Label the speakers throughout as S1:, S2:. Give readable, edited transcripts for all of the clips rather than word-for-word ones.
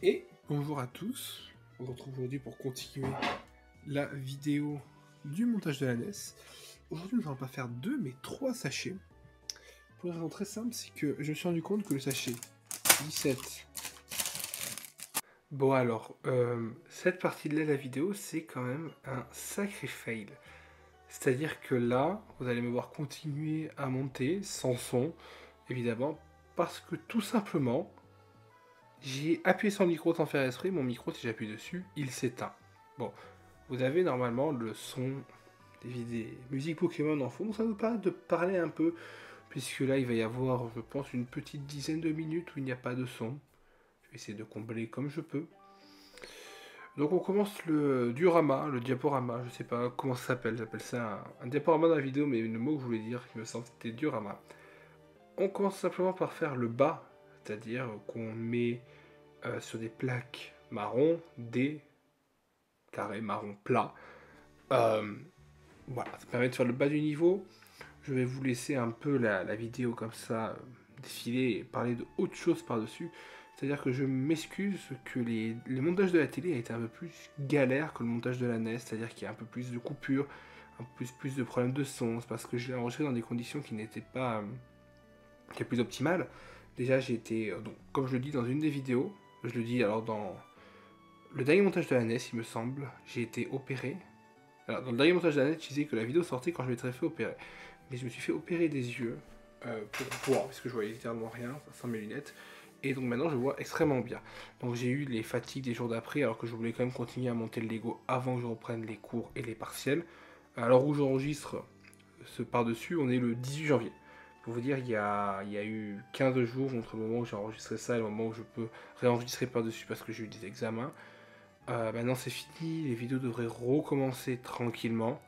S1: Et bonjour à tous, on se retrouve aujourd'hui pour continuer la vidéo du montage de la NES. Aujourd'hui nous allons pas faire 2 mais 3 sachets. Pour une raison très simple, c'est que je me suis rendu compte que le sachet 17... Bon alors, cette partie-là de la vidéo c'est quand même un sacré fail. C'est-à-dire que là, vous allez me voir continuer à monter sans son, évidemment, parce que tout simplement, j'ai appuyé sur le micro sans faire exprès, mon micro, si j'appuie dessus, il s'éteint. Bon, vous avez normalement le son des musiques Pokémon en fond, donc ça nous permet de parler un peu, puisque là, il va y avoir, je pense, une petite dizaine de minutes où il n'y a pas de son. Je vais essayer de combler comme je peux. Donc on commence le diorama, le diaporama, je sais pas comment ça s'appelle, j'appelle ça un diaporama dans la vidéo, mais le mot que je voulais dire, qui me semble, c'était diorama. On commence simplement par faire le bas, c'est-à-dire qu'on met sur des plaques marron, des carrés marron plat. Voilà, ça permet de faire le bas du niveau. Je vais vous laisser un peu la vidéo comme ça défiler et parler de autre chose par-dessus. C'est-à-dire que je m'excuse que les montages de la télé a été un peu plus galère que le montage de la NES, c'est-à-dire qu'il y a un peu plus de coupures, un peu plus de problèmes de son, c'est parce que je l'ai enregistré dans des conditions qui n'étaient pas les plus optimales. Déjà j'ai été, donc, comme je le dis dans une des vidéos, je le dis alors dans le dernier montage de la NES il me semble, j'ai été opéré. Alors dans le dernier montage de la NES je disais que la vidéo sortait quand je m'étais fait opérer. Mais je me suis fait opérer des yeux pour voir, parce que je voyais littéralement rien sans mes lunettes. Et donc maintenant je vois extrêmement bien. Donc j'ai eu les fatigues des jours d'après, alors que je voulais quand même continuer à monter le Lego avant que je reprenne les cours et les partiels. Alors où j'enregistre ce par-dessus, on est le 18 janvier. Pour vous dire, il y a eu 15 jours entre le moment où j'ai enregistré ça et le moment où je peux réenregistrer par-dessus parce que j'ai eu des examens. Maintenant c'est fini, les vidéos devraient recommencer tranquillement.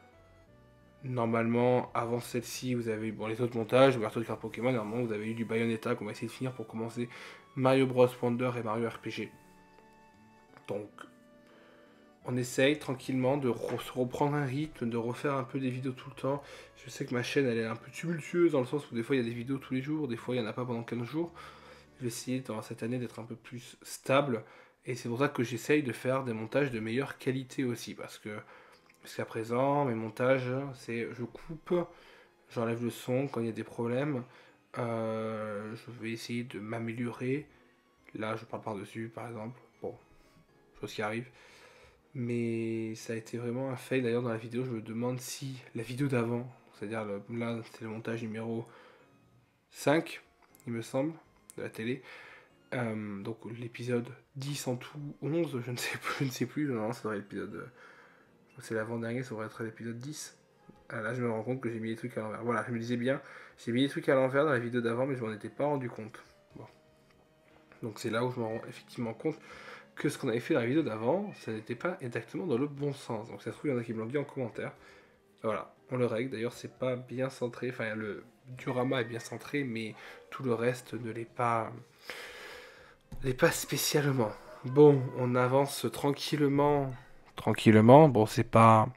S1: Normalement, avant celle-ci, vous avez eu les autres montages, ouverture de cartes Pokémon, normalement vous avez eu du Bayonetta qu'on va essayer de finir pour commencer Mario Bros Wonder et Mario RPG. Donc, on essaye tranquillement de se reprendre un rythme, de refaire un peu des vidéos tout le temps. Je sais que ma chaîne elle est un peu tumultueuse dans le sens où des fois il y a des vidéos tous les jours, des fois il n'y en a pas pendant 15 jours. Je vais essayer dans cette année d'être un peu plus stable et c'est pour ça que j'essaye de faire des montages de meilleure qualité aussi parce que jusqu'à présent mes montages c'est je coupe, j'enlève le son quand il y a des problèmes, je vais essayer de m'améliorer. Là je parle par-dessus par exemple, bon, chose qui arrive. Mais ça a été vraiment un fail. D'ailleurs, dans la vidéo, je me demande si la vidéo d'avant, c'est-à-dire là, c'est le montage numéro 5, il me semble, de la télé. Donc l'épisode 10 en tout, 11, je ne sais plus. Non, ça devrait être l'épisode. C'est l'avant-dernier, ça devrait être l'épisode 10. Là, je me rends compte que j'ai mis les trucs à l'envers. Voilà, je me disais bien, j'ai mis les trucs à l'envers dans la vidéo d'avant, mais je m'en étais pas rendu compte. Bon. Donc c'est là où je me rends effectivement compte que ce qu'on avait fait dans la vidéo d'avant, ça n'était pas exactement dans le bon sens. Donc ça se trouve, il y en a qui me l'ont dit en commentaire. Voilà, on le règle. D'ailleurs, c'est pas bien centré. Enfin, le diorama est bien centré, mais tout le reste ne l'est pas spécialement. Bon, on avance tranquillement. Tranquillement. Bon, c'est pas...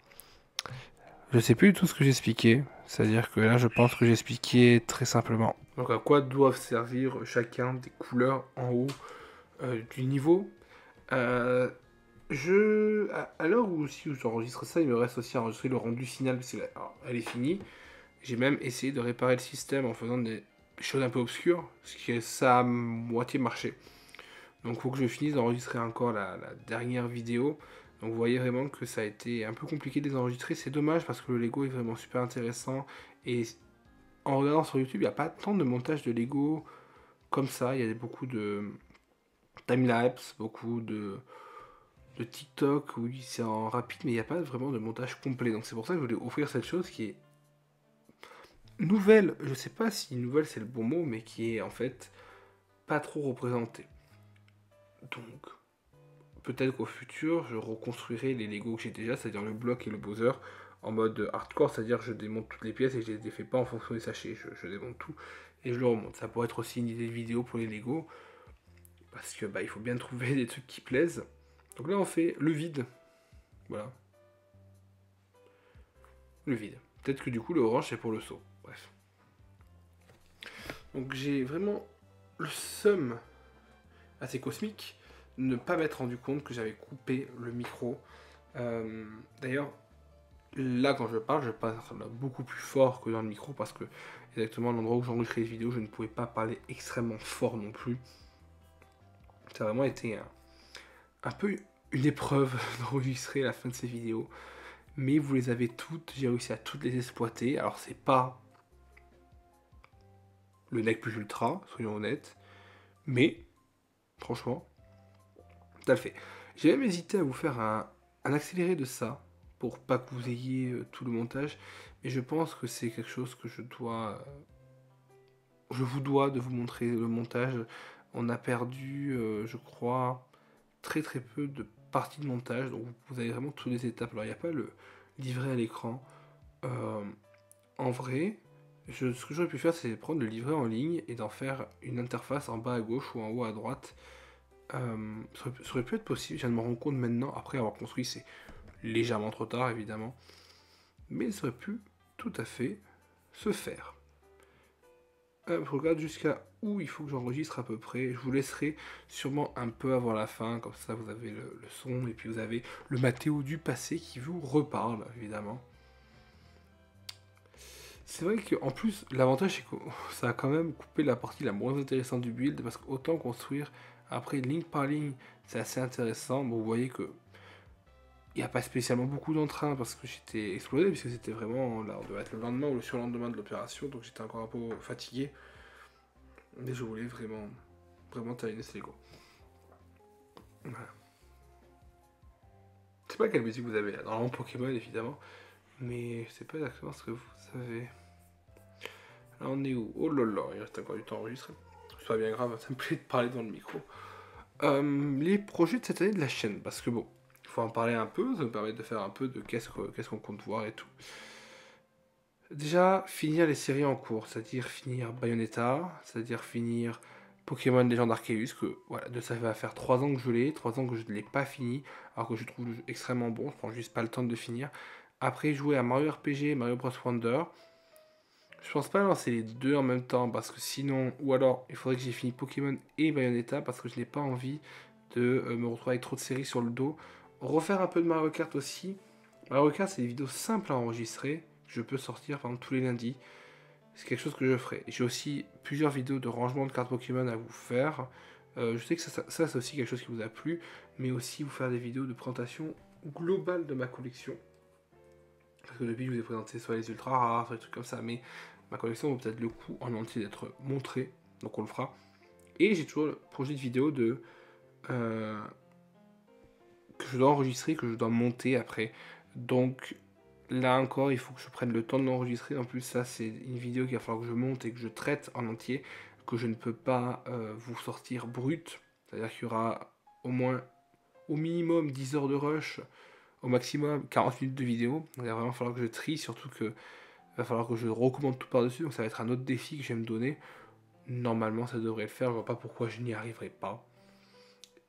S1: Je sais plus du tout ce que j'expliquais. C'est-à-dire que là, je pense que j'expliquais très simplement. Donc, à quoi doivent servir chacun des couleurs en haut du niveau. À l'heure où aussi j'enregistre ça, il me reste aussi à enregistrer le rendu final parce qu'elle est finie. J'ai même essayé de réparer le système en faisant des choses un peu obscures, ce qui ça a moitié marché. Donc il faut que je finisse d'enregistrer encore la dernière vidéo. Donc vous voyez vraiment que ça a été un peu compliqué de les enregistrer. C'est dommage parce que le Lego est vraiment super intéressant. Et en regardant sur YouTube, il n'y a pas tant de montage de Lego comme ça. Il y a beaucoup de timelapse, beaucoup de TikTok, oui, c'est en rapide, mais il n'y a pas vraiment de montage complet. Donc c'est pour ça que je voulais offrir cette chose qui est nouvelle. Je sais pas si nouvelle c'est le bon mot, mais qui est en fait pas trop représentée. Donc peut-être qu'au futur, je reconstruirai les Lego que j'ai déjà, c'est-à-dire le bloc et le Bowser, en mode hardcore, c'est-à-dire je démonte toutes les pièces et je les défais pas en fonction des sachets. Je démonte tout et je le remonte. Ça pourrait être aussi une idée de vidéo pour les Lego, parce que il faut bien trouver des trucs qui plaisent. Donc là on fait le vide. Voilà. Le vide. Peut-être que du coup le orange c'est pour le saut. Bref. Donc j'ai vraiment le seum assez cosmique ne pas m'être rendu compte que j'avais coupé le micro. D'ailleurs, là quand je parle beaucoup plus fort que dans le micro parce que exactement l'endroit où j'enregistrais les vidéos, je ne pouvais pas parler extrêmement fort non plus. Ça a vraiment été un peu une épreuve d'enregistrer la fin de ces vidéos. Mais vous les avez toutes, j'ai réussi à toutes les exploiter. Alors c'est pas le nec plus ultra, soyons honnêtes. Mais, franchement, ça le fait. J'ai même hésité à vous faire un accéléré de ça, pour pas que vous ayez tout le montage. Mais je pense que c'est quelque chose que je vous dois de vous montrer le montage. On a perdu, je crois, très très peu de parties de montage. Donc vous avez vraiment toutes les étapes. Alors il n'y a pas le livret à l'écran. Euh, En vrai, ce que j'aurais pu faire, c'est prendre le livret en ligne et d'en faire une interface en bas à gauche ou en haut à droite. Ça aurait pu être possible, je viens de me rendre compte maintenant, après avoir construit, c'est légèrement trop tard évidemment, mais ça aurait pu tout à fait se faire. Je regarde jusqu'à où il faut que j'enregistre à peu près, je vous laisserai sûrement un peu avant la fin, comme ça vous avez le son, et puis vous avez le Mathéo du passé qui vous reparle évidemment. C'est vrai qu'en plus, l'avantage c'est que ça a quand même coupé la partie la moins intéressante du build, parce qu'autant construire après ligne par ligne, c'est assez intéressant. Bon, vous voyez que il n'y a pas spécialement beaucoup d'entrain parce que j'étais explosé, puisque c'était vraiment là, on devait être le lendemain ou le surlendemain de l'opération, donc j'étais encore un peu fatigué. Mais je voulais vraiment terminer ce Lego. Voilà. Je sais pas quelle musique vous avez là, normalement Pokémon évidemment, mais je sais pas exactement ce que vous savez. Là on est où? Oh là là, il reste encore du temps enregistré. C'est pas bien grave, ça me plaît de parler dans le micro. Les projets de cette année de la chaîne, parce que bon, il faut en parler un peu, ça me permet de faire un peu de qu'est-ce qu'on compte voir et tout. Déjà, finir les séries en cours, c'est-à-dire finir Bayonetta, c'est-à-dire finir Pokémon Légende Arceus, que voilà, ça va faire 3 ans que je l'ai, 3 ans que je ne l'ai pas fini, alors que je trouve le jeu extrêmement bon, je prends juste pas le temps de le finir. Après, jouer à Mario RPG, Mario Bros Wonder. Je pense pas lancer les deux en même temps, parce que sinon, ou alors il faudrait que j'ai fini Pokémon et Bayonetta, parce que je n'ai pas envie de me retrouver avec trop de séries sur le dos. Refaire un peu de Mario Kart aussi. Mario Kart, c'est des vidéos simples à enregistrer, que je peux sortir par exemple tous les lundis. C'est quelque chose que je ferai. J'ai aussi plusieurs vidéos de rangement de cartes Pokémon à vous faire. Je sais que ça c'est aussi quelque chose qui vous a plu, mais aussi vous faire des vidéos de présentation globale de ma collection. Parce que depuis, je vous ai présenté soit les ultra rares, soit des trucs comme ça, mais ma collection vaut peut-être le coup en entier d'être montrée, donc on le fera. Et j'ai toujours le projet de vidéo euh, que je dois enregistrer, que je dois monter après. Donc là encore, il faut que je prenne le temps de l'enregistrer. En plus, ça, c'est une vidéo qu'il va falloir que je monte et que je traite en entier, que je ne peux pas vous sortir brute. C'est-à-dire qu'il y aura au moins, au minimum 10 heures de rush, au maximum 40 minutes de vidéo. Donc il va vraiment falloir que je trie, surtout que il va falloir que je recommande tout par-dessus. Donc ça va être un autre défi que je vais me donner. Normalement, ça devrait le faire. Je vois pas pourquoi je n'y arriverai pas.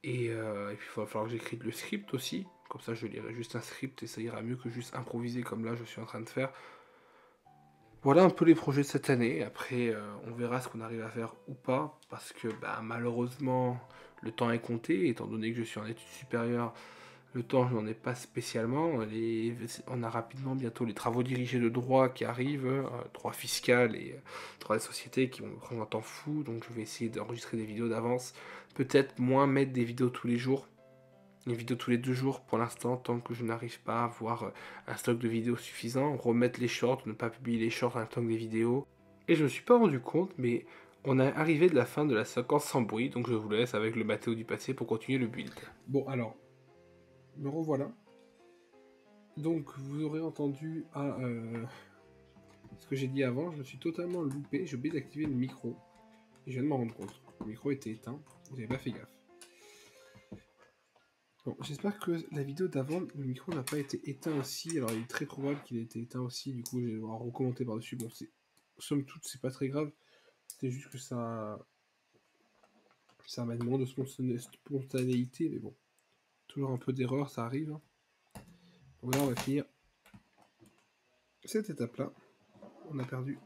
S1: Et puis il va falloir que j'écrive le script aussi. Comme ça, je lirai juste un script et ça ira mieux que juste improviser comme là je suis en train de faire. Voilà un peu les projets de cette année. Après, on verra ce qu'on arrive à faire ou pas. Parce que bah, malheureusement, le temps est compté. Étant donné que je suis en études supérieures, le temps, je n'en ai pas spécialement. On a rapidement bientôt les travaux dirigés de droit qui arrivent, droit fiscal et droit des sociétés qui vont me prendre un temps fou. Donc je vais essayer d'enregistrer des vidéos d'avance. Peut-être moins mettre des vidéos tous les jours. Une vidéo tous les 2 jours pour l'instant, tant que je n'arrive pas à avoir un stock de vidéos suffisant. Remettre les shorts, ne pas publier les shorts en même temps que les vidéos. Et je me suis pas rendu compte, mais on est arrivé de la fin de la séquence sans bruit. Donc je vous laisse avec le Mathéo du passé pour continuer le build. Bon alors, me revoilà. Donc vous aurez entendu ce que j'ai dit avant, je me suis totalement loupé, j'ai oublié d'activer le micro. Et je viens de m'en rendre compte. Le micro était éteint, vous n'avez pas fait gaffe. Bon, j'espère que la vidéo d'avant, le micro n'a pas été éteint aussi. Alors il est très probable qu'il ait été éteint aussi, du coup je vais devoir recommenter par-dessus. Bon, somme toute, c'est pas très grave. C'est juste que ça m'a demandé de spontanéité, mais bon. Toujours un peu d'erreur, ça arrive. Donc là, on va finir cette étape-là. On a perdu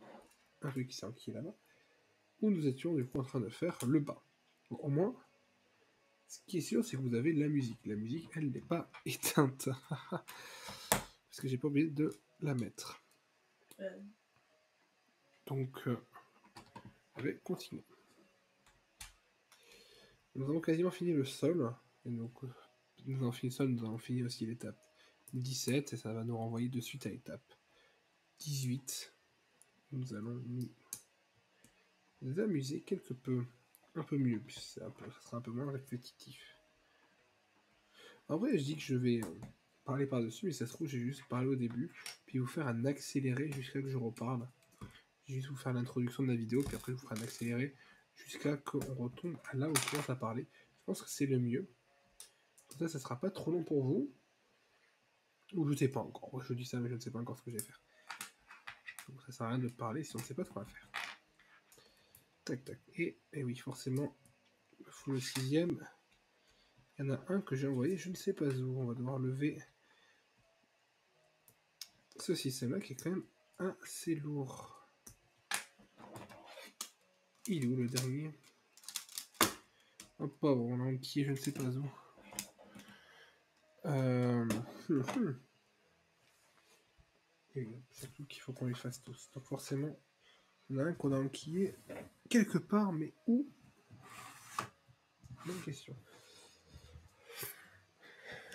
S1: un truc qui est là-bas. Où nous étions du coup en train de faire le bas. Donc, au moins, Ce qui est sûr, c'est que vous avez la musique. La musique, elle n'est pas éteinte. Parce que j'ai pas oublié de la mettre. Donc, je vais continuer. Nous avons quasiment fini le sol. Et donc, nous avons fini le sol, nous avons fini aussi l'étape 17. Et ça va nous renvoyer de suite à l'étape 18. Nous allons nous amuser quelque peu. Un peu mieux, puis ça sera un peu moins répétitif. En vrai, je dis que je vais parler par-dessus, mais ça se trouve, j'ai juste parlé au début, puis vous faire un accéléré jusqu'à que je reparle. Je vais juste vous faire l'introduction de la vidéo, puis après je vous ferai un accéléré jusqu'à qu'on retombe à là où je commence à parler. Je pense que c'est le mieux. Comme ça sera pas trop long pour vous. Ou je sais pas encore. Moi, je dis ça, mais je ne sais pas encore ce que je vais faire. Donc ça sert à rien de parler si on ne sait pas ce qu'on va faire. Tac, tac. Et oui, forcément, il faut le 6ème. Il y en a un que j'ai envoyé, je ne sais pas où. On va devoir lever ce système-là qui est quand même assez lourd. Il est où le dernier? Oh pauvre, on l'a enquillé, je ne sais pas où. Et surtout qu'il faut qu'on les fasse tous. Donc forcément, il y en a un qu'on a enquillé quelque part, mais où? Bonne question.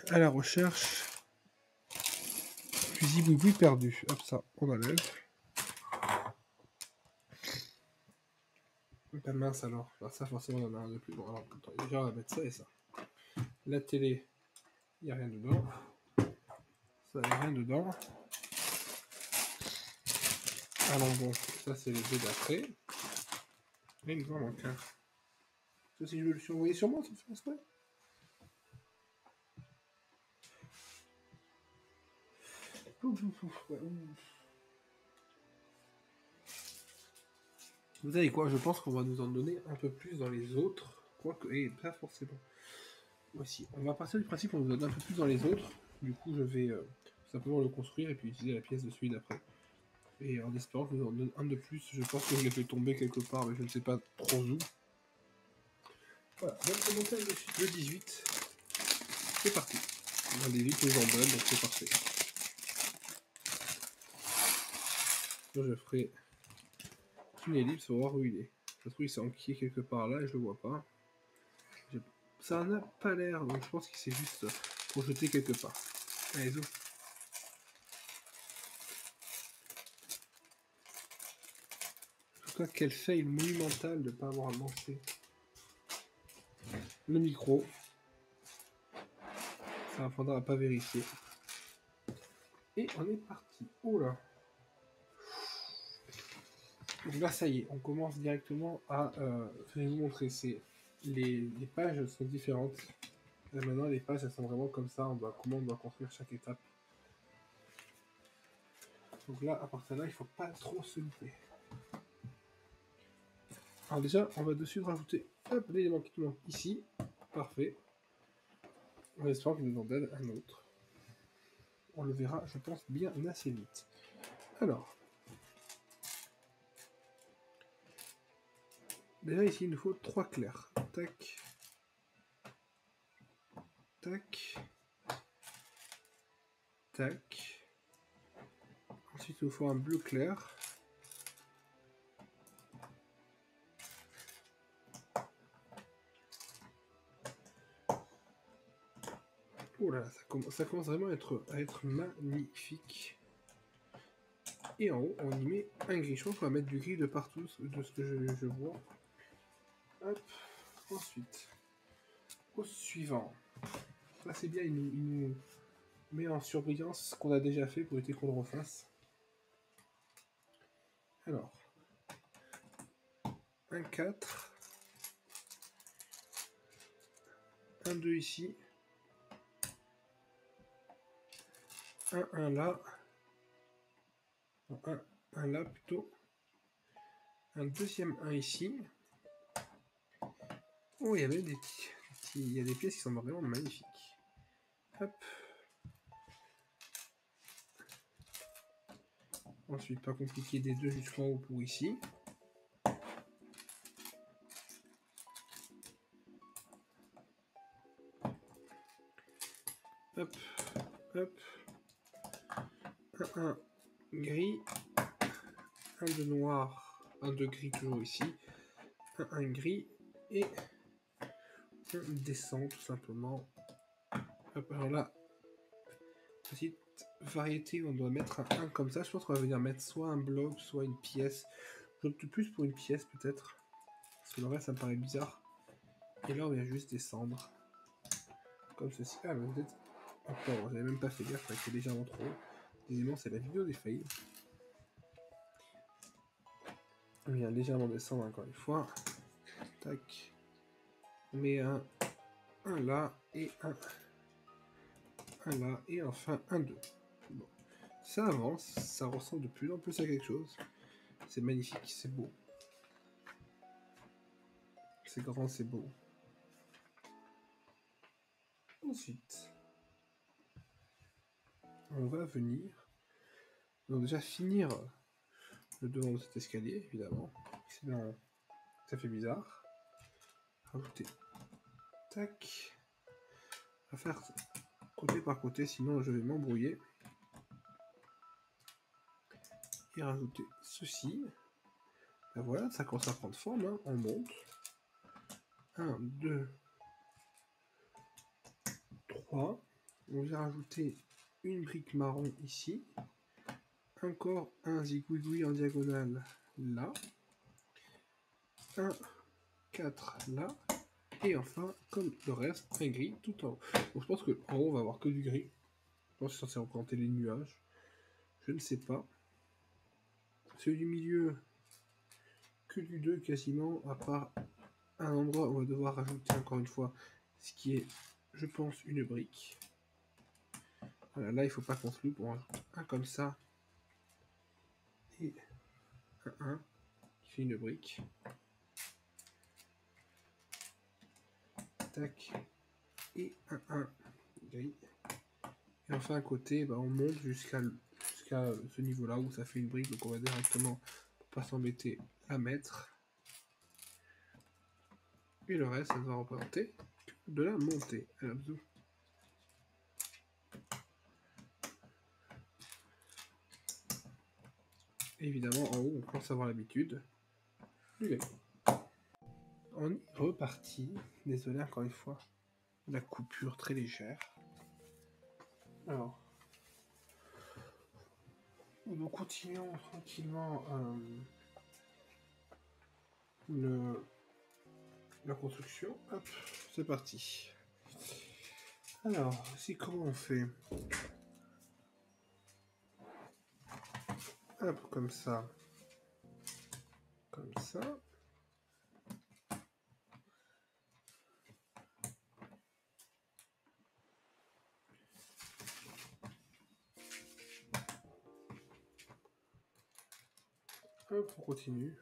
S1: À la recherche. Fusil boui perdu. Hop, ça, on enlève. Pas mince alors. Alors ça, forcément, on en a un de plus. Bon, alors, attends, déjà, on va mettre ça et ça. La télé, il n'y a rien dedans. Ça, il n'y a rien dedans. Alors bon, ça, c'est les deux d'après. Et il nous en manque un. Ça, si je veux le survoyer sur moi, ça fait exprès. Ouais. Vous savez quoi, je pense qu'on va nous en donner un peu plus dans les autres. Quoique, et pas forcément. Voici, on va partir du principe qu'on nous donne un peu plus dans les autres. Du coup, je vais simplement le construire et puis utiliser la pièce de celui d'après. Et en espérant que nous en donne un de plus, je pense que je l'ai fait tomber quelque part, mais je ne sais pas trop où. Voilà, on va commencer le 18. C'est parti. Un des 8 nous en donne, donc c'est parfait. Là, je ferai une ellipse pour voir où il est. Ça se trouve, il s'est enquillé quelque part là et je le vois pas. Ça n'a pas l'air, donc je pense qu'il s'est juste projeté quelque part. Allez, zo. En tout cas, quel fail monumental de ne pas avoir lancé le micro. Ça apprendra à pas vérifier. Et on est parti. Oh là. Donc là, ça y est, on commence directement à... je vais vous montrer, les pages sont différentes. Là, maintenant, les pages, elles sont vraiment comme ça. Comment on doit construire chaque étape. Donc là, à partir de là, il ne faut pas trop se louper. Alors déjà, on va dessus rajouter l'élément qui nous manque ici. Parfait. En espérant qu'il nous en donne un autre. On le verra, je pense, bien assez vite. Alors. Déjà, ici, il nous faut 3 clairs. Tac. Tac. Tac. Ensuite, il nous faut un bleu clair. Oh là, ça commence vraiment à être magnifique. Et en haut, on y met un gris. Je pense qu'on va mettre du gris de partout, de ce que je vois. Hop. Ensuite, au suivant. Ça, c'est bien, il nous met en surbrillance ce qu'on a déjà fait pour éviter qu'on le refasse. Alors, un 4. Un 2 ici. Un là. Non, un là plutôt. Un deuxième 1 ici. Oh, il y a même il y a des pièces qui sont vraiment magnifiques. Hop. Ensuite, pas compliqué, des deux jusqu'en haut pour ici. Hop, hop. Un gris, un de noir, un de gris toujours ici, un gris et on descend tout simplement. Hop, alors là, petite variété, on doit mettre un 1 comme ça. Je pense qu'on va venir mettre soit un bloc, soit une pièce. J'opte plus pour une pièce peut-être, parce que le reste ça me paraît bizarre. Et là on vient juste descendre, comme ceci. Ah mais peut-être... Encore, j'avais même pas fait gaffe, c'est légèrement trop haut. Décidément c'est la vidéo des fails. On vient légèrement descendre encore une fois. Tac. On met un là et un là et enfin un 2. Bon. Ça avance, ça ressemble de plus en plus à quelque chose. C'est magnifique, c'est beau. C'est grand, c'est beau. Ensuite, on va venir donc déjà finir le devant de cet escalier, évidemment. Sinon, ça fait bizarre. Rajouter. Tac. On va faire côté par côté, sinon je vais m'embrouiller. Et rajouter ceci. Ben voilà, ça commence à prendre forme, hein. On monte. 1, 2, 3. On vient rajouter une brique marron ici. Encore un zigouigoui en diagonale là. 1, 4 là. Et enfin, comme le reste, un gris tout en haut. Donc je pense qu'en haut, on va avoir que du gris. Je pense que c'est censé représenter les nuages. Je ne sais pas. Celui du milieu, que du 2 quasiment, à part un endroit où on va devoir rajouter encore une fois ce qui est, je pense, une brique. Voilà, là, il ne faut pas qu'on se loupe. On rajoute un comme ça. Et un 1 qui fait une brique. Tac. Et un 1 gris. Et enfin à côté, bah, on monte jusqu'à ce niveau-là où ça fait une brique. Donc on va directement, pour pas s'embêter, la mettre. Et le reste, ça va représenter de la montée. Alors, évidemment, en haut, on commence à avoir l'habitude du gris. On est reparti. Désolé encore une fois, la coupure très légère. Alors, nous continuons tranquillement la construction. Hop, c'est parti. Alors, ici, comment on fait? Hop, comme ça. Comme ça. Hop, on continue.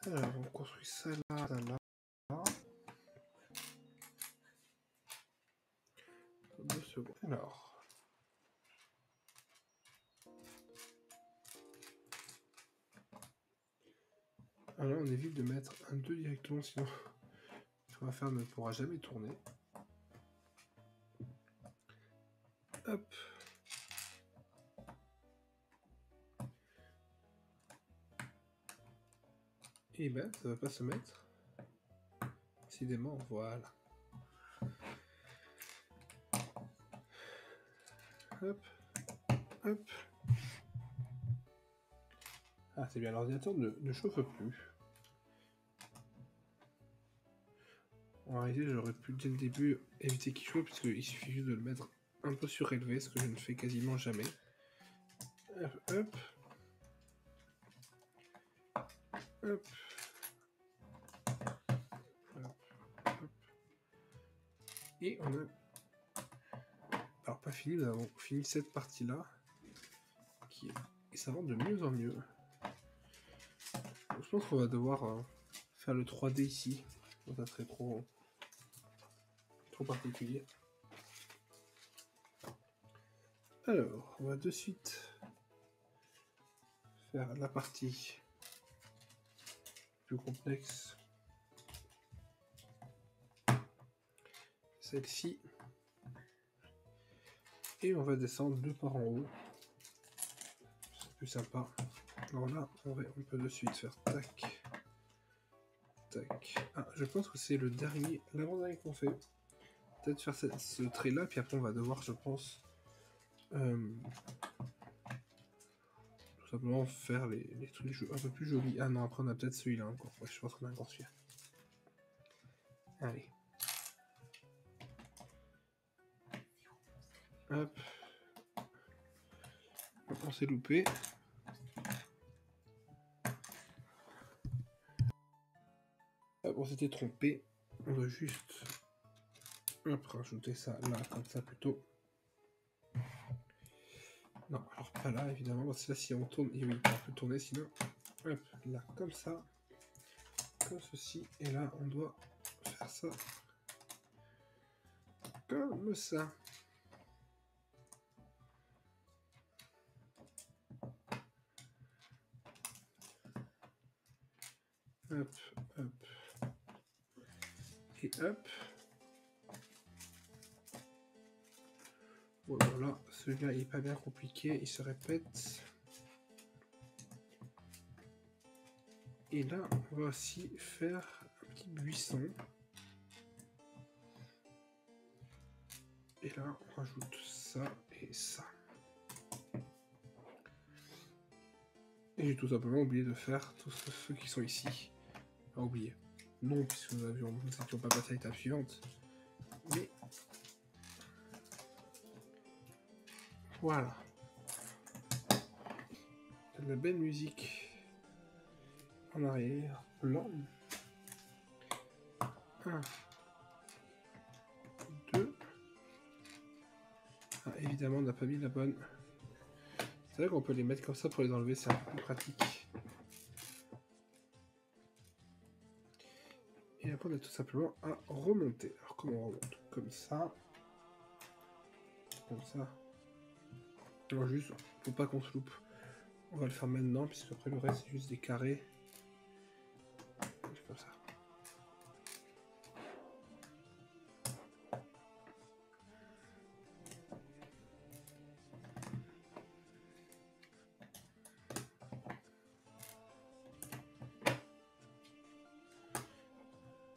S1: Alors, on construit ça là, ça là. 2 secondes. Alors. Alors, on évite de mettre un 2 directement, sinon ce qu'on va faire ne pourra jamais tourner. Hop. Et ben, ça va pas se mettre. Décidément, voilà. Hop. Hop. Ah, c'est bien, l'ordinateur ne chauffe plus. En réalité, j'aurais pu dès le début éviter qu'il chauffe, puisqu'il suffit juste de le mettre un peu surélevé, ce que je ne fais quasiment jamais. Hop, hop. Hop. Hop, hop. Et on a... Alors, pas fini, nous avons fini cette partie-là. Et ça va de mieux en mieux. Donc, je pense qu'on va devoir faire le 3D ici. Ça serait trop particulier. Alors, on va de suite faire la partie plus complexe. Celle-ci. Et on va descendre deux par en haut. C'est plus sympa. Alors là, on peut de suite faire tac. Tac. Ah, je pense que c'est le dernier, l'avant-dernier qu'on fait. Peut-être faire ce trait là, puis après on va devoir, je pense, tout simplement faire les trucs un peu plus jolis. Ah non, après on a peut-être celui-là encore. Ouais, je pense qu'on a encore celui-là. Allez. Hop. On s'est loupé. Hop, on s'était trompé. On doit juste rajouter ça là, comme ça plutôt. Non, alors pas là évidemment, parce que là si on tourne, et oui, on peut tourner sinon. Hop, là comme ça. Comme ceci. Et là on doit faire ça. Comme ça. Hop, hop. Et hop. Voilà, celui-là il est pas bien compliqué, il se répète. Et là, on va aussi faire un petit buisson. Et là, on rajoute ça et ça. Et j'ai tout simplement oublié de faire tous ceux qui sont ici. Pas oublié. Non, puisque nous n'étions pas passé à l'étape suivante. Mais voilà. De la belle musique en arrière, plan. 1, 2. Ah, évidemment, on n'a pas mis la bonne. C'est vrai qu'on peut les mettre comme ça pour les enlever, c'est un peu plus pratique. Et après, on a tout simplement à remonter. Alors, comment on remonte? Comme ça. Comme ça. Alors, juste, faut pas qu'on se loupe. On va le faire maintenant, puisque après le reste, c'est juste des carrés. Comme ça.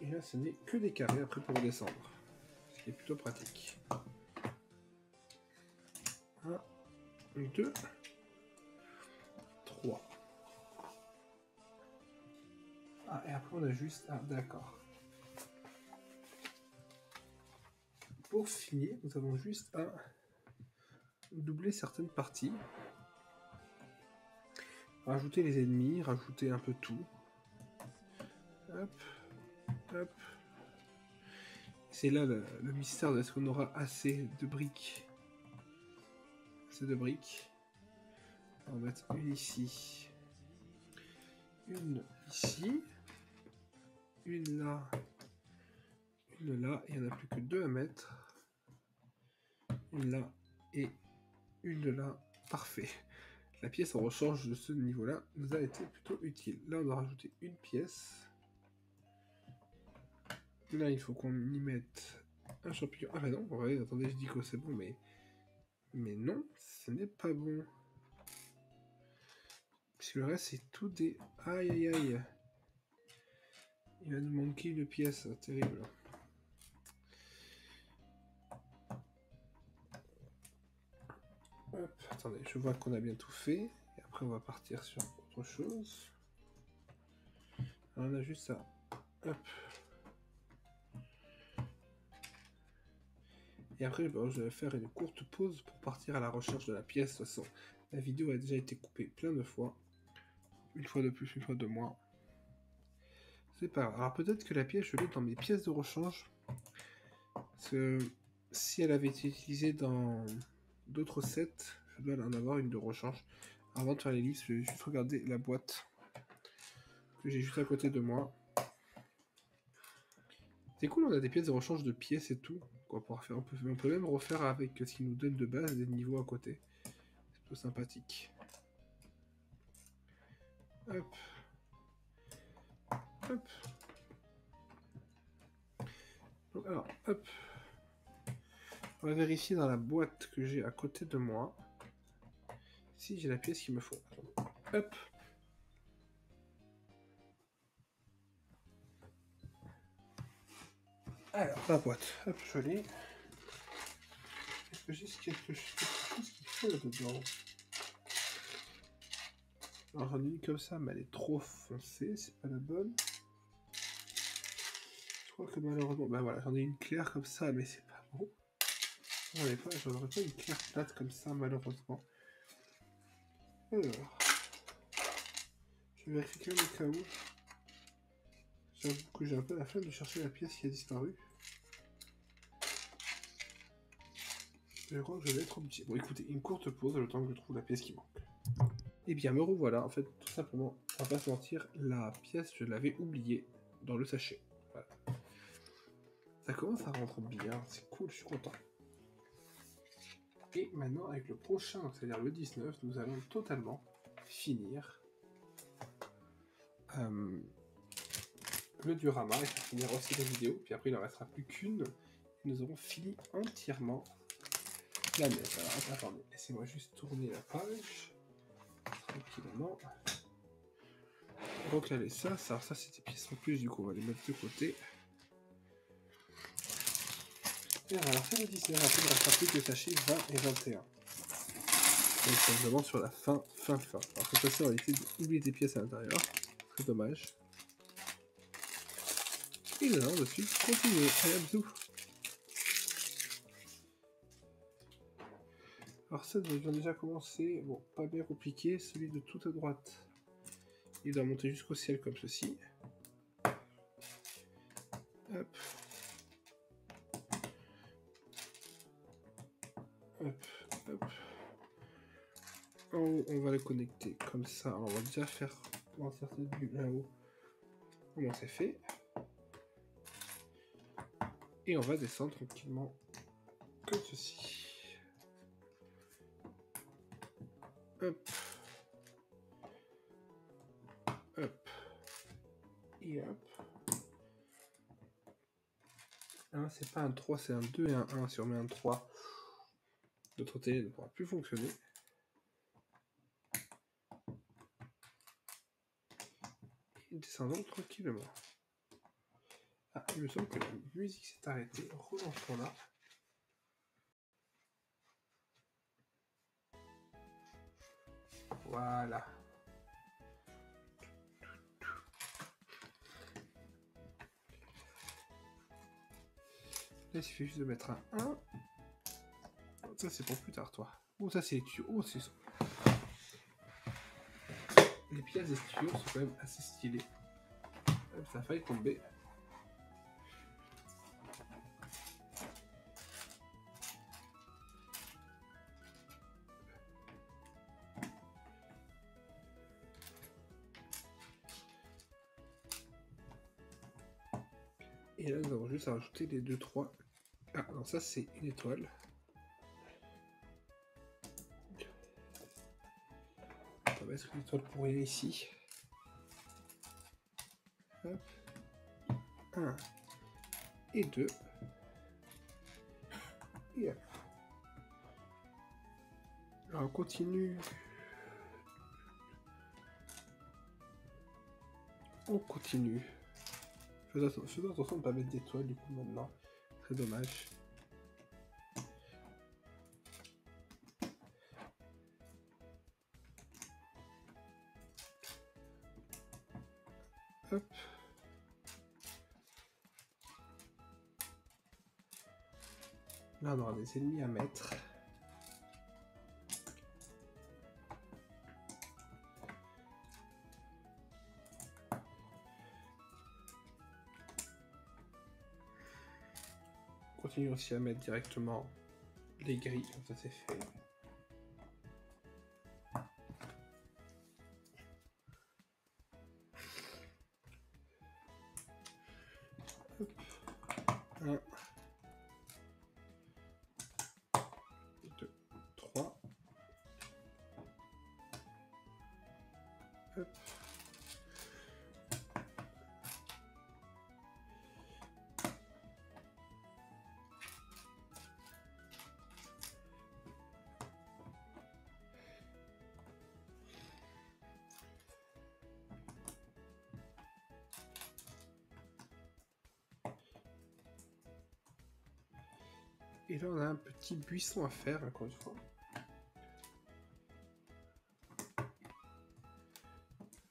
S1: Et là, ce n'est que des carrés après pour redescendre. Ce qui est plutôt pratique. 1, 2, 3. Ah, et après on a juste... Ah, d'accord. Pour finir, nous avons juste à doubler certaines parties. Rajouter les ennemis, rajouter un peu tout. Hop, hop. C'est là le mystère de est-ce qu'on aura assez de briques. Assez de briques. On va mettre une ici. Une ici. Une là. Une là. Il n'y en a plus que 2 à mettre. Une là et une là. Parfait. La pièce en rechange de ce niveau-là nous a été plutôt utile. Là, on doit rajouter une pièce. Là, il faut qu'on y mette un champignon. Ah bah non, ouais, attendez, je dis que c'est bon, mais non, ce n'est pas bon. Parce que le reste, c'est tout des... Aïe, aïe, aïe. Il va nous manquer une pièce, terrible. Hop, attendez, je vois qu'on a bien tout fait. Et après, on va partir sur autre chose. Alors, on a juste ça. Hop. Et après, je vais faire une courte pause pour partir à la recherche de la pièce. De toute façon, la vidéo a déjà été coupée plein de fois. Une fois de plus, une fois de moins. C'est pas grave. Alors peut-être que la pièce, je l'ai dans mes pièces de rechange. Parce que si elle avait été utilisée dans d'autres sets, je dois en avoir une de rechange. Avant de faire les listes, je vais juste regarder la boîte que j'ai juste à côté de moi. C'est cool, on a des pièces de rechange de pièces et tout. Quoi, pour faire, on peut même refaire avec ce qui nous donne de base des niveaux à côté. C'est plutôt sympathique. Hop. Hop. Donc, alors, hop. On va vérifier dans la boîte que j'ai à côté de moi si j'ai la pièce qu'il me faut. Hop. Alors, la boîte. Hop, je l'ai. Est-ce que j'ai quelque chose qu'il faut là-dedans? Alors, j'en ai une comme ça, mais elle est trop foncée. C'est pas la bonne. Je crois que malheureusement... Ben voilà, j'en ai une claire comme ça, mais c'est pas bon. J'en aurais pas une claire plate comme ça, malheureusement. Alors... Je vais vérifier quand même au cas où. J'avoue que j'ai un peu la flemme de chercher la pièce qui a disparu. Je crois que je vais être obligé. Bon, écoutez, une courte pause le temps que je trouve la pièce qui manque. Et bien, me revoilà. En fait, tout simplement, on va pas se mentir, la pièce, je l'avais oubliée dans le sachet. Voilà. Ça commence à rentrer bien, c'est cool, je suis content. Et maintenant, avec le prochain, c'est-à-dire le 19, nous allons totalement finir le diorama et finir aussi la vidéo. Puis après, il n'en restera plus qu'une. Nous aurons fini entièrement la messe. Alors, attendez, laissez-moi juste tourner la page tranquillement. Donc là, ça, c'est des pièces en plus, du coup, on va les mettre de côté. Et alors, c'est le 19, après, il ne restera plus que le sachet 20 et 21. Donc, c'est vraiment sur la fin. Alors, cette fois-ci, on va essayer d'oublier des pièces à l'intérieur. C'est dommage. Et nous allons de suite continuer. Allez, à bisous. Alors, ça, nous avions déjà commencé. Bon, pas bien compliqué. Celui de tout à droite, il doit monter jusqu'au ciel comme ceci. Hop. Hop, hop. En haut, on va le connecter comme ça. Alors, on va déjà faire dans certaines vues là-haut comment c'est fait. Et on va descendre tranquillement comme ceci. Hop. Hop. Et hop. C'est pas un 3, c'est un 2 et un 1. Si on met un 3, notre télé ne pourra plus fonctionner. Et descendons tranquillement. Ah, il me semble que la musique s'est arrêtée. Relançons-la. Voilà. Là, il suffit juste de mettre un 1. Ça, c'est pour plus tard, toi. Oh, ça, c'est les tuyaux. Oh, c'est ça. Les pièces des tuyaux sont quand même assez stylées. Ça a failli tomber. Et là, nous avons juste à rajouter les 2-3. Ah, non, ça, c'est une étoile. On va mettre une étoile pour rien ici. Hop. 1 et 2. Et hop. Alors, on continue. On continue. Faisons attention de ne pas mettre d'étoiles du coup maintenant. Très dommage. Hop. Là, on aura des ennemis à mettre. On continue aussi à mettre directement les grilles, comme ça c'est fait. Hop. 1, 2, 3. Hop. Et là, on a un petit buisson à faire, encore une fois.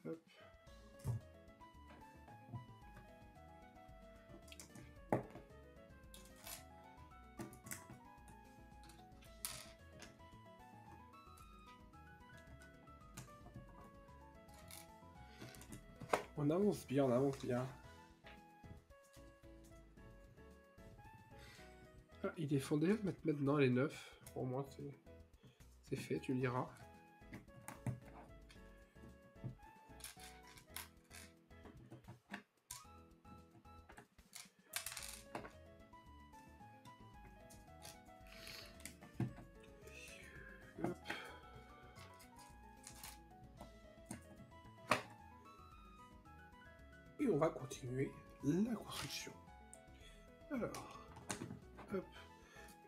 S1: Hop. On avance bien, on avance bien. Ah, il est fondé de mettre maintenant les 9. Pour moi, c'est fait, tu liras. Hop. Et on va continuer la construction. Alors, hop.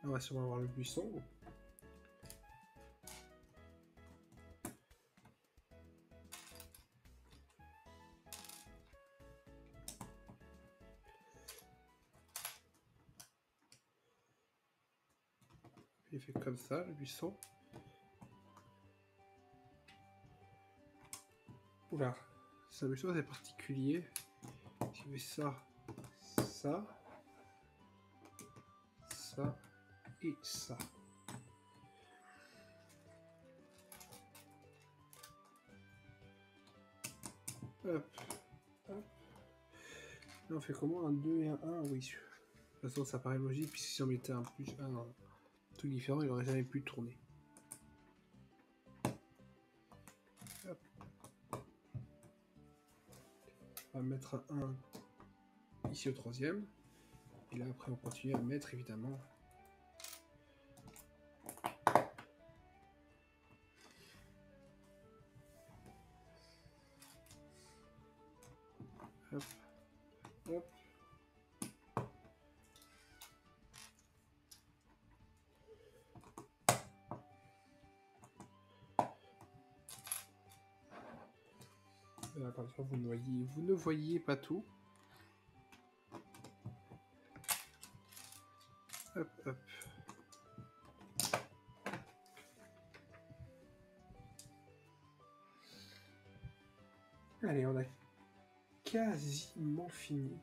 S1: Là, on va sûrement avoir le buisson. Il est fait comme ça, le buisson. Oula, ça me chose est particulier. Je fais ça, ça, ça et ça. Hop, hop. Là, on fait comment? Un 2 et un 1? Oui. De toute façon, ça paraît logique, puisque si on mettait un plus 1 dans tout différent, il n'aurait jamais pu tourner. Hop. On va mettre un 1 ici au troisième. Et là, après, on continue à mettre, évidemment. Hop, hop. Là, par exemple, vous ne voyez pas tout. Hop, hop. Allez, on a quasiment fini.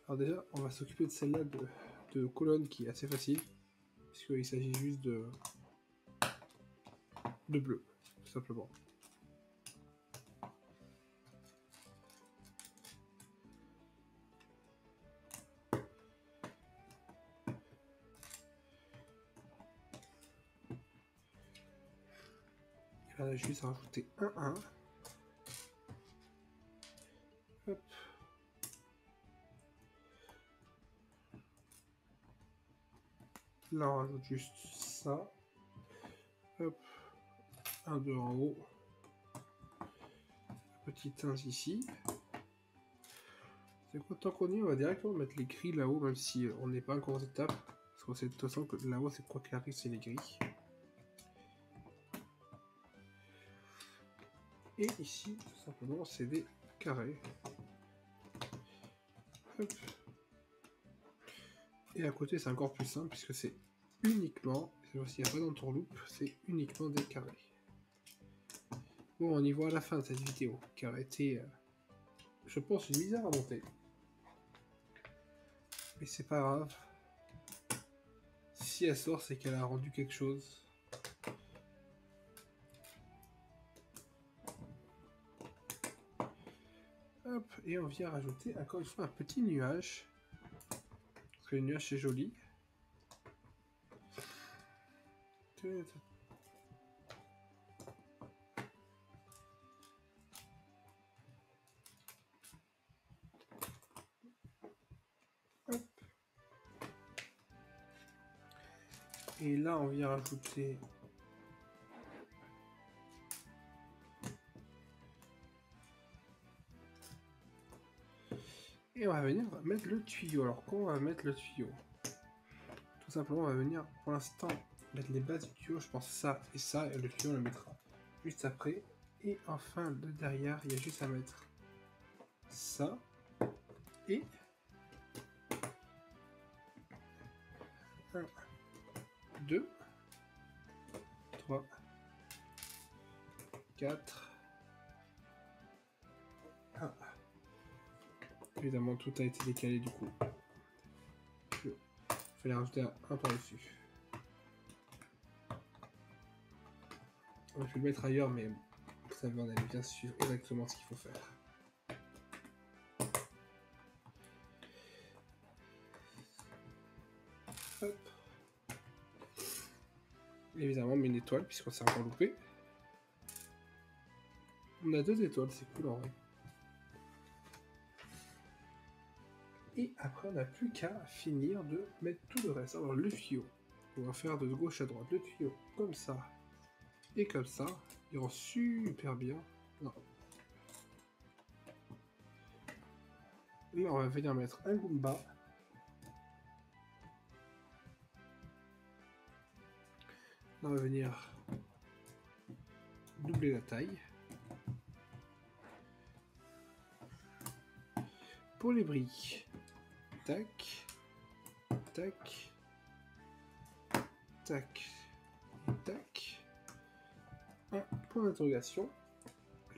S1: Alors déjà, on va s'occuper de celle-là de colonne qui est assez facile, puisqu'il s'agit juste de bleu, tout simplement. Et là, on a juste à rajouter un 1. Hop. Là, on rajoute juste ça. Hop. Un 2 en haut. Petit 1 ici. C'est quoi, tant qu'on y est, on va directement mettre les grilles là-haut, même si on n'est pas encore aux étapes. Parce qu'on sait de toute façon que là-haut, c'est quoi qu'il arrive, c'est les grilles. Et ici, tout simplement, c'est des carrés. Hop. Et à côté, c'est encore plus simple, puisque c'est uniquement, cette fois-ci, il n'y a pas d'entourloupe, c'est uniquement des carrés. Bon, on y voit à la fin de cette vidéo, qui a été, je pense, une misère à monter. Mais c'est pas grave. Si elle sort, c'est qu'elle a rendu quelque chose. Hop, et on vient rajouter encore une fois un petit nuage. Parce que le nuage c'est joli. Hop. Et là, on vient rajouter et on va venir mettre le tuyau. Alors, quand on va mettre le tuyau? Tout simplement, on va venir, pour l'instant, mettre les bases du tuyau. Je pense ça, et le tuyau, on le mettra juste après. Et enfin, de derrière, il y a juste à mettre ça et 1, 2, 3, 4, 1. Évidemment, tout a été décalé du coup. Il fallait rajouter un par-dessus. Je vais le mettre ailleurs, mais vous savez, on allait bien suivre exactement ce qu'il faut faire. Hop. Évidemment, on met une étoile puisqu'on s'est encore loupé. On a 2 étoiles, c'est cool en vrai. Et après, on n'a plus qu'à finir de mettre tout le reste. Alors, le tuyau, on va faire de gauche à droite. Le tuyau, comme ça et comme ça. Il rend super bien. Non. Là, on va venir mettre un Goomba. Là, on va venir doubler la taille. Pour les briques, tac, tac, tac, tac. Un point d'interrogation.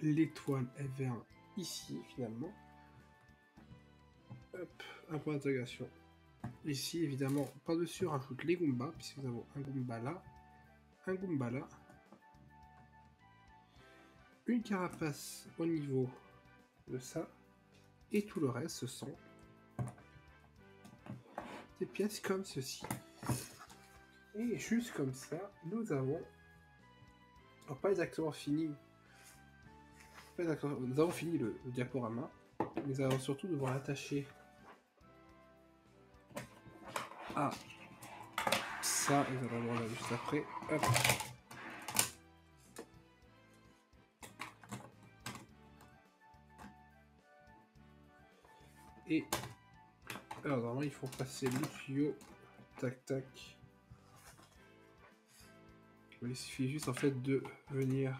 S1: L'étoile, elle vient ici finalement. Hop, un point d'interrogation. Ici, évidemment, par-dessus, on rajoute les Goombas, puisque nous avons un Goomba là, un Goomba là. Une carapace au niveau de ça. Et tout le reste, ce sont des pièces comme ceci. Et juste comme ça, nous avons... Alors, pas exactement fini. Nous avons fini le diaporama. Mais nous allons surtout devoir l'attacher à ça. Et nous allons le voir juste après. Hop. Et alors normalement il faut passer le tuyau, tac tac. Il suffit juste en fait de venir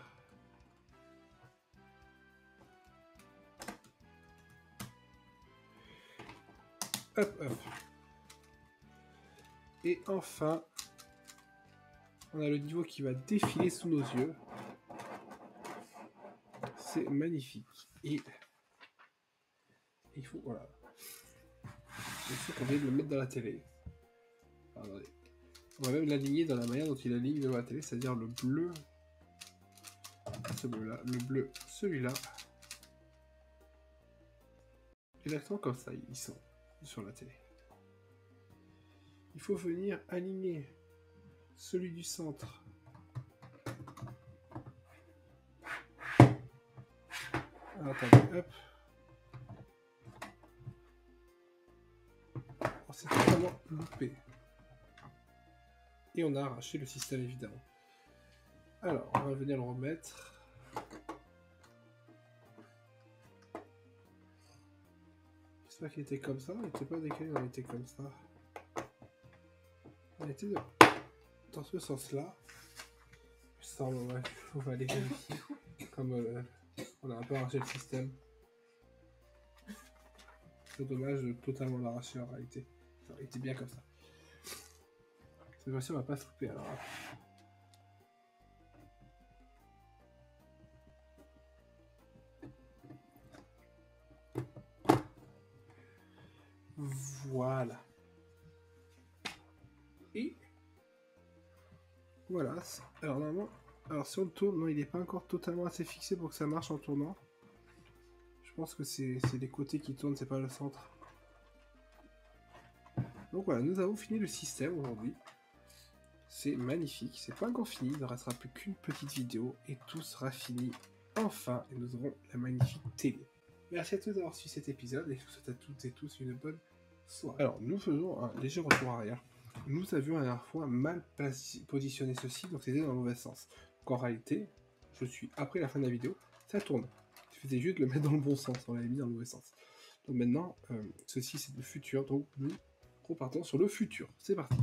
S1: hop hop. Et enfin on a le niveau qui va défiler sous nos yeux. C'est magnifique. Et il faut voilà. Il faut qu'on vienne le mettre dans la télé. Attendez. On va même l'aligner dans la manière dont il aligne dans la télé, c'est-à-dire le bleu, ce bleu-là, le bleu, celui-là. Exactement comme ça, ils sont sur la télé. Il faut venir aligner celui du centre. Alors, attendez, hop. On s'est totalement loupé. Et on a arraché le système évidemment. Alors, on va venir le remettre. J'espère qu'il était comme ça. Il n'était pas décalé, on était comme ça. On était dans ce sens-là. Ça, on va aller vérifier. Comme on a un peu arraché le système. C'est dommage de totalement l'arracher en réalité. Ça aurait été bien comme ça. Cette fois-ci, on va pas se louper alors. Voilà. Et voilà. Alors normalement, alors si on le tourne, non, il n'est pas encore totalement assez fixé pour que ça marche en tournant. Je pense que c'est les côtés qui tournent, c'est pas le centre. Donc voilà, nous avons fini le système aujourd'hui. C'est magnifique, c'est pas encore fini, il ne restera plus qu'une petite vidéo et tout sera fini enfin et nous aurons la magnifique télé. Merci à tous d'avoir suivi cet épisode et je vous souhaite à toutes et tous une bonne soirée. Alors nous faisons un léger retour arrière. Nous avions la dernière fois mal positionné ceci, donc c'était dans le mauvais sens. Donc en réalité, je suis après la fin de la vidéo, ça tourne. Il suffisait juste de le mettre dans le bon sens, on l'avait mis dans le mauvais sens. Donc maintenant, ceci c'est le futur, donc nous repartons sur le futur. C'est parti.